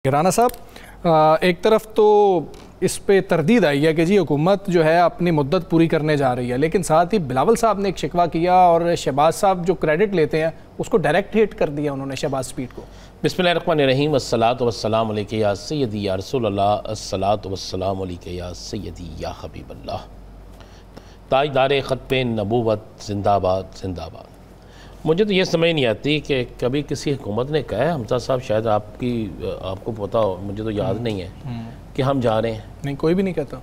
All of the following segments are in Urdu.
گرانا صاحب، ایک طرف تو اس پہ تردید آئی ہے کہ جی حکومت جو ہے اپنی مدت پوری کرنے جا رہی ہے، لیکن ساتھ ہی بلاول صاحب نے ایک شکوہ کیا اور شہباز صاحب جو کریڈٹ لیتے ہیں اس کو ڈائریکٹ ہٹ کر دیا انہوں نے، شہباز سپیڈ کو۔ بسم اللہ الرحمن الرحیم، والصلاة والسلام علیکہ یا سیدی یا رسول اللہ، الصلاة والسلام علیکہ یا سیدی یا حبیب اللہ۔ تاجدار ختم نبوت زندہ باد زندہ باد۔ مجھے تو یہ سمجھ نہیں آتی کہ کبھی کسی حکومت نے کہا ہے، حمزہ صاحب شاید آپ کو پتہ ہو، مجھے تو یاد نہیں ہے کہ ہم جا رہے ہیں۔ نہیں، کوئی بھی نہیں کہتا۔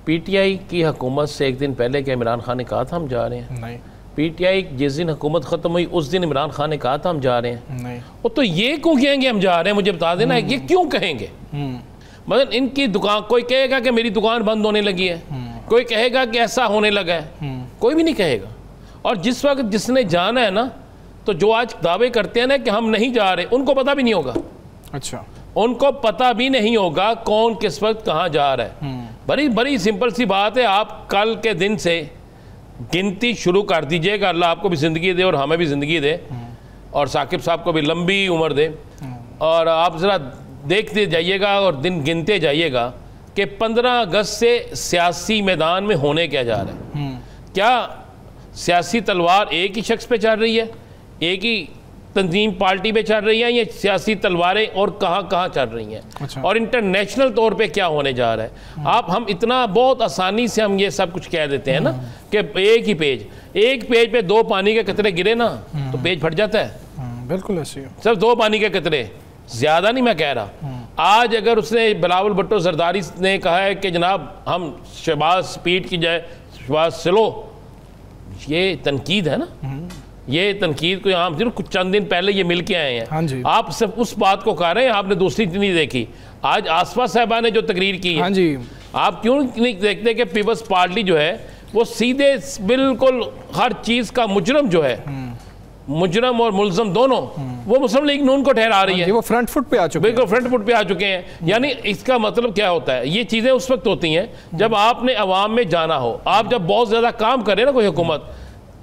پی ٹی آئی کی حکومت سے ایک دن پہلے کہ عمران خان نے کہا تھا ہم جا رہے ہیں؟ نہیں۔ پی ٹی آئی جس دن حکومت ختم ہوئی اس دن عمران خان نے کہا تھا ہم جا رہے ہیں؟ نہیں۔ وہ تو یہ کیوں کہیں گے ہم جا رہے ہیں؟ مجھے بتا دینا، یہ کیوں کہیں گے؟ مثلا ان کی دکان، کوئی کہے گا کہ میری دکان بند ہونے لگی ہے، کوئی کہے گا کہ ایسا ہونے لگا ہے، کوئی بھی نہیں کہے گا۔ اور جس وقت جس نے جانا ہے نا، تو جو آج دعوے کرتے ہیں نا کہ ہم نہیں جا رہے، ان کو پتہ بھی نہیں ہوگا۔ اچھا، ان کو پتہ بھی نہیں ہوگا کون کس وقت کہاں جا رہا ہے۔ بڑی سمپل سی بات ہے، آپ کل کے دن سے گنتی شروع کر دیجئے گا، اللہ آپ کو بھی زندگی دے اور ہمیں بھی زندگی دے، اور ثاقب صاحب کو بھی لمبی عمر دے، اور آپ ذرا دیکھتے جائیے گا اور دن گنتے جائیے گا کہ 15 اگست سے سیاسی میدان میں ہونے کیا جا رہا ہے۔ کیا سیاسی تلوار ایک ہی شخص پہ چل رہی ہے، ایک ہی تنظیم پارٹی پہ چل رہی ہیں، یہ سیاسی تلواریں اور کہاں کہاں چل رہی ہیں، اور انٹرنیشنل طور پہ کیا ہونے جا رہا ہے؟ ہم اتنا بہت آسانی سے ہم یہ سب کچھ کہہ دیتے ہیں نا کہ ایک ہی ایک پیج پہ 2 پانی کے قطرے گرے نا تو پیج پھٹ جاتا ہے۔ بالکل ایسے ہی، صرف 2 پانی کے قطرے، زیادہ نہیں میں کہہ رہا۔ آج اگر اس نے بلاول بھٹو زرداری نے کہا ہے کہ جناب ہم شہباز سپیڈ کی جائے شہباز سلو، یہ تنقید ہے نا، یہ تنقید کوئی عام صرف کچھ چند دن پہلے یہ مل کے آئے ہیں، آپ صرف اس بات کو کہہ رہے ہیں، آپ نے دوسری نہیں دیکھی۔ آج آصفہ صاحبہ نے جو تقریر کی ہے، آپ کیوں نہیں دیکھتے کہ پیپلز پارٹی جو ہے وہ سیدھے بالکل ہر چیز کا مجرم جو ہے، مجرم اور ملزم دونوں، وہ مسلم لیگ نون کو ٹھہرا رہی ہے۔ وہ فرنٹ فٹ پہ آ چکے ہیں، بالکل فرنٹ فٹ پہ آ چکے ہیں۔ یعنی اس کا مطلب کیا ہوتا ہے؟ یہ چیزیں اس وقت ہوتی ہیں جب آپ نے عوام میں جانا ہو، آپ جب بہت زیادہ کام کریں نا کوئی حکومت،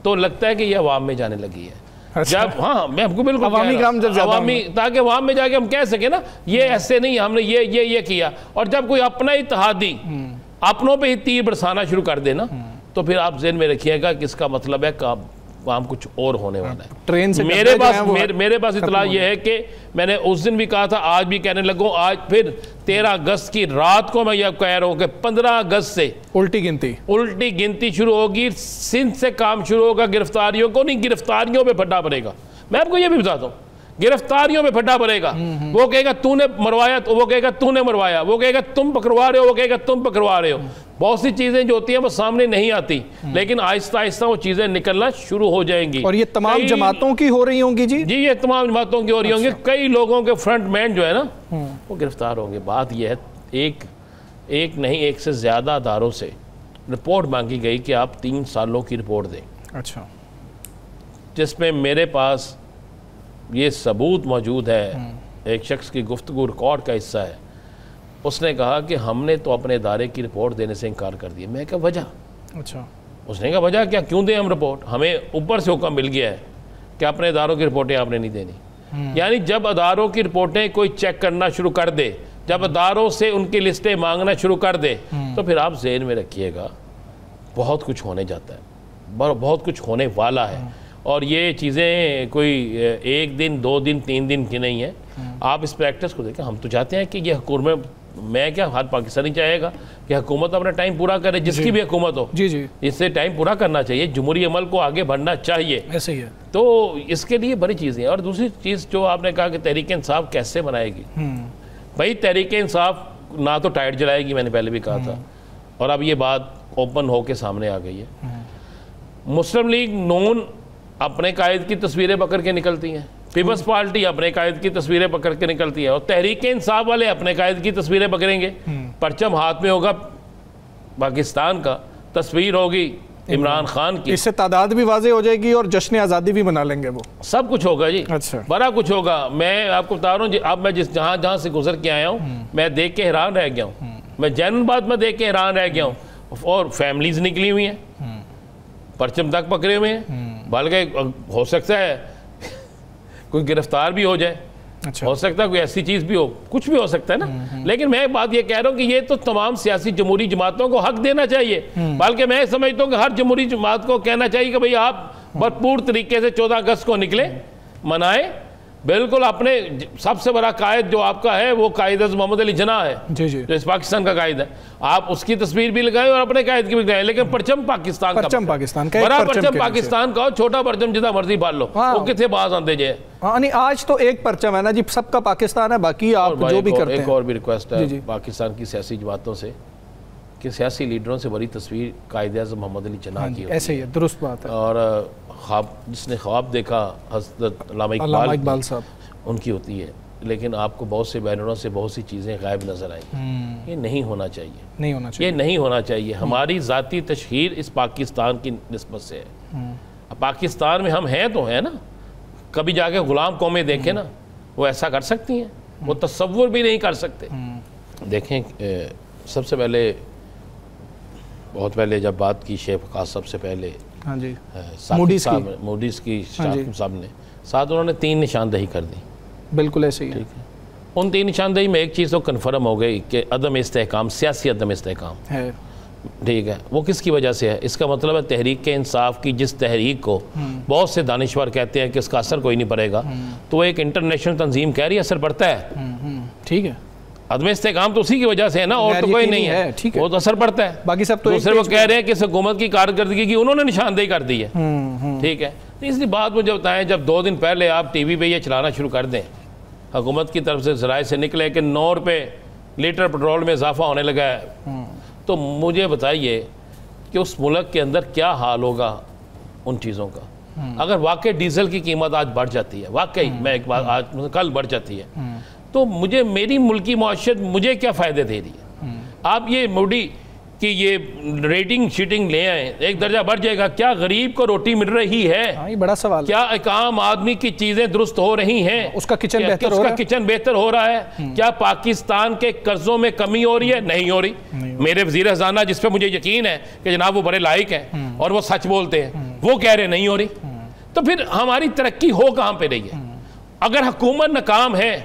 تو لگتا ہے کہ یہ عوام میں جانے لگی ہے۔ جب میں آپ کو بالکل عوامی کام جب زیادہ تاکہ عوام میں جا کے ہم کہہ سکیں نا یہ ایسے نہیں، ہم نے یہ کیا، اور جب کوئی اپنا اتحادی اپنوں پہ ہی تیر برسانا شروع کر دے نا، تو پھر آپ ذہن میں رکھیے گا کہ اس کا مطلب ہے کہ وہاں کچھ اور ہونے والا ہے۔ میرے پاس اطلاع یہ ہے کہ میں نے اس دن بھی کہا تھا، آج بھی کہنے لگوں، آج پھر 13 اگست کی رات کو میں یہ کہہ رہا ہوں کہ 15 اگست سے الٹی گنتی شروع ہوگی، سندھ سے کام شروع ہوگا، گرفتاریوں کو نہیں، گرفتاریوں پہ پھڈا پڑے گا۔ میں آپ کو یہ بھی بتاتا ہوں، گرفتاریوں پہ پھڈا پڑے گا۔ وہ کہے گا تو نے مروایا، وہ کہے گا تو نے مروایا، وہ کہے گا تم پکڑوا رہے ہو، وہ کہے گا تم پکڑوا رہے ہو۔ بہت سی چیزیں جو ہوتی ہیں وہ سامنے نہیں آتی، لیکن آہستہ آہستہ وہ چیزیں نکلنا شروع ہو جائیں گی۔ اور یہ تمام جماعتوں کی ہو رہی ہوں گی؟ جی یہ تمام جماعتوں کی ہو رہی ہوں گی۔ کئی لوگوں کے فرنٹ مین جو ہے نا وہ گرفتار ہوں گے۔ بات یہ ہے، ایک نہیں، ایک سے زیادہ اداروں سے رپورٹ مانگی گئی کہ آپ 3 سالوں کی رپورٹ دیں۔ اچھا، جس میں میرے پاس یہ ثبوت موجود ہے، ایک شخص کی گفتگو ریکارڈ کا حصہ ہے، اس نے کہا کہ ہم نے تو اپنے ادارے کی رپورٹ دینے سے انکار کر دیا۔ میں کہا وجہ؟ اچھا، اس نے کہا وجہ کیا، کیوں دیں ہم رپورٹ؟ ہمیں اوپر سے حکم مل گیا ہے کہ اپنے اداروں کی رپورٹیں آپ نے نہیں دینی۔ یعنی جب اداروں کی رپورٹیں کوئی چیک کرنا شروع کر دے، جب اداروں سے ان کی لسٹیں مانگنا شروع کر دے، تو pھر آپ ذہن میں رکھیے گا بہت کچھ ہونے جاتا ہے، بہت کچھ ہونے والا ہے۔ اور یہ چیزیں کوئی 1 دن 2 دن 3 دن کی نہیں ہے۔ آپ اس پریکٹس کو دیکھیں، ہم تو چاہتے ہیں کہ یہ حکومت، میں کیا ہر پاکستانی چاہے گا کہ حکومت اپنا ٹائم پورا کرے، جس کی بھی حکومت ہو اس سے ٹائم پورا کرنا چاہیے، جمہوری عمل کو آگے بڑھنا چاہیے۔ ایسے ہی ہے، تو اس کے لیے بڑی چیزیں ہیں۔ اور دوسری چیز جو آپ نے کہا کہ تحریک انصاف کیسے بنائے گی، بھائی تحریک انصاف نہ تو ٹائٹ جلائے گی، میں نے پہلے بھی کہا تھا، اور اب یہ بات اوپن ہو کے سامنے آ گئی ہے۔ مسلم لیگ نون اپنے قائد کی تصویریں پکڑ کے نکلتی ہیں، پیپلز پارٹی اپنے قائد کی تصویریں پکڑ کے نکلتی ہے، اور تحریک انصاف والے اپنے قائد کی تصویریں پکڑیں گے۔ پرچم ہاتھ میں ہوگا پاکستان کا، تصویر ہوگی عمران خان کی، اس سے تعداد بھی واضح ہو جائے گی اور جشن آزادی بھی منا لیں گے، وہ سب کچھ ہوگا جی، بڑا کچھ ہوگا۔ میں آپ کو بتا رہا ہوں جی، اب میں جہاں سے گزر کے آیا ہوں، میں دیکھ کے حیران رہ گیا ہوں، میں جنرل بات میں دیکھ کے حیران رہ گیا ہوں۔ اور فیملیز نکلی ہوئی ہیں، پرچم تک پکڑے ہوئے ہیں، بلکہ ہو سکتا ہے کوئی گرفتار بھی ہو جائے، ہو سکتا ہے کوئی ایسی چیز بھی ہو, کچھ بھی ہو سکتا ہے نا, لیکن میں بات یہ کہہ رہا ہوں کہ یہ تو تمام سیاسی جمہوری جماعتوں کو حق دینا چاہیے, بلکہ میں سمجھتا ہوں کہ ہر جمہوری جماعت کو کہنا چاہیے کہ بھئی آپ بھرپور طریقے سے 14 اگست کو نکلیں, منائیں, بالکل اپنے سب سے بڑا قائد جو آپ کا ہے وہ قائد اعظم محمد علی جناح ہے, جو اس پاکستان کا قائد ہے, آپ اس کی تصویر بھی لگائیں اور اپنے قائد کی بھی لگائیں, لیکن پرچم پاکستان کا, بڑا پرچم پاکستان کا ہو, چھوٹا پرچم جتنا مرضی بھال لو, وہ کتنے باز آندے جائے. آج تو ایک پرچم ہے نا جی, سب کا پاکستان ہے, باقی آپ جو بھی کرتے ہیں. ایک اور بھی ریکویسٹ ہے پاکستان کی سیاسی جماعتوں سے کہ سیاسی لیڈروں سے بڑی تصویر قائد اعظم محمد علی جناح کی ہوتی ہے. ایسے ہی ہے, درست بات ہے. اور خواب جس نے خواب دیکھا حضرت علامہ اقبال صاحب ان کی ہوتی ہے, لیکن آپ کو بہت سے بینروں سے بہت سی چیزیں غائب نظر آئیں. یہ نہیں ہونا چاہیے, یہ نہیں ہونا چاہیے. ہماری ذاتی تشہیر اس پاکستان کی نسبت سے ہے. پاکستان میں ہم ہیں تو ہیں نا, کبھی جا کے غلام قومیں دیکھیں نا, وہ ایسا کر سکتی ہیں, وہ تصور بھی نہیں کر سکتے. دیکھیں سب سے پہلے, بہت پہلے جب بات کی شیخ وقاص سب سے پہلے موڈیز کی صاحب نے ساتھ انہوں نے 3 نشاندہی کر دی. بالکل ایسے ہی ہے. ان 3 نشاندہی میں ایک چیز تو کنفرم ہو گئی کہ عدم استحکام, سیاسی عدم استحکام ہے. ٹھیک ہے, وہ کس کی وجہ سے ہے؟ اس کا مطلب ہے تحریک انصاف کی جس تحریک کو بہت سے دانشور کہتے ہیں کہ اس کا اثر کوئی نہیں پڑے گا, تو وہ ایک انٹرنیشنل تنظیم کہہ رہی ہے اثر پڑتا ہے. ٹھیک ہے, عدم استحکام تو اسی کی وجہ سے ہے نا, اور تو کوئی نہیں ہے. وہ تو اثر پڑتا ہے. باقی سب تو دوسرے وہ کہہ رہے ہیں کہ اس حکومت کی کارکردگی کی انہوں نے نشاندہی کر دی ہے. ٹھیک ہے, اس لیے بات مجھے بتائیں, جب 2 دن پہلے آپ ٹی وی پہ یہ چلانا شروع کر دیں, حکومت کی طرف سے ذرائع سے نکلے کہ 9 روپے لیٹر پیٹرول میں اضافہ ہونے لگا ہے, تو مجھے بتائیے کہ اس ملک کے اندر کیا حال ہوگا ان چیزوں کا. اگر واقع ڈیزل کی قیمت آج بڑھ جاتی ہے, واقعی میں ایک بات, آج کل بڑھ جاتی ہے, تو مجھے میری ملکی معاشرت مجھے کیا فائدے دے رہی ہے؟ آپ یہ موڈی کہ یہ ریٹنگ شیٹنگ لے آئیں, ایک درجہ بڑھ جائے گا, کیا غریب کو روٹی مل رہی ہے؟ یہ بڑا سوال. کیا ایک عام آدمی کی چیزیں درست ہو رہی ہیں؟ اس کا کچن بہتر ہو رہا ہے؟ کیا پاکستان کے قرضوں میں کمی ہو رہی ہے؟ نہیں ہو رہی. میرے وزیر خزانہ جس پہ مجھے یقین ہے کہ جناب وہ بڑے لائق ہیں اور وہ سچ بولتے ہیں, وہ کہہ رہے نہیں ہو رہی. تو پھر ہماری ترقی ہو کہاں پہ رہی ہے؟ اگر حکومت ناکام ہے,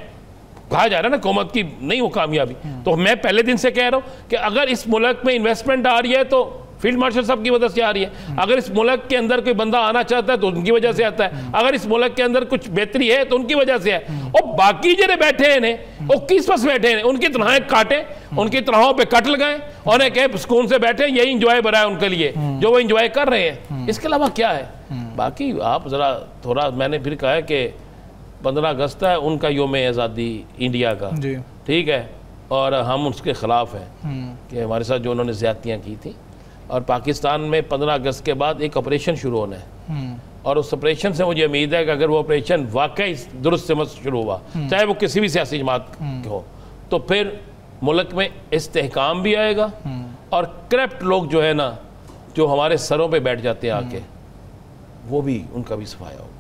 کہا جا رہا ہے نا حکومت کی نہیں وہ کامیابی, تو میں پہلے دن سے کہہ رہا ہوں کہ اگر اس ملک میں انویسٹمنٹ آ رہی ہے تو فیلڈ مارشل صاحب کی وجہ سے آ رہی ہے. اگر اس ملک کے اندر کوئی بندہ آنا چاہتا ہے تو ان کی وجہ سے آتا ہے. اگر اس ملک کے اندر کچھ بہتری ہے تو ان کی وجہ سے ہے. اور باقی جنہیں بیٹھے ہیں وہ کس پاس بیٹھے ہیں؟ ان کی تنہائیں کاٹیں, ان کی تنہاؤں پہ کٹ لگائیں, اور انہیں کہیں سکون سے بیٹھیں, یہی انجوائے برا ہے ان کے لیے جو وہ انجوائے کر رہے ہیں. اس کے علاوہ کیا ہے؟ باقی آپ ذرا تھوڑا, میں نے پھر کہا ہے کہ 15 اگست ہے ان کا یوم آزادی انڈیا کا, ٹھیک ہے, اور ہم اس کے خلاف ہیں کہ ہمارے ساتھ جو انہوں نے زیادتیاں کی تھیں. اور پاکستان میں 15 اگست کے بعد ایک آپریشن شروع ہونا ہے, اور اس آپریشن سے مجھے امید ہے کہ اگر وہ آپریشن واقعی درست سمت شروع ہوا, چاہے وہ کسی بھی سیاسی جماعت کے ہو, تو پھر ملک میں استحکام بھی آئے گا, اور کرپٹ لوگ جو ہے نا, جو ہمارے سروں پہ بیٹھ جاتے ہیں آ کے, وہ بھی ان کا بھی صفایا ہوگا.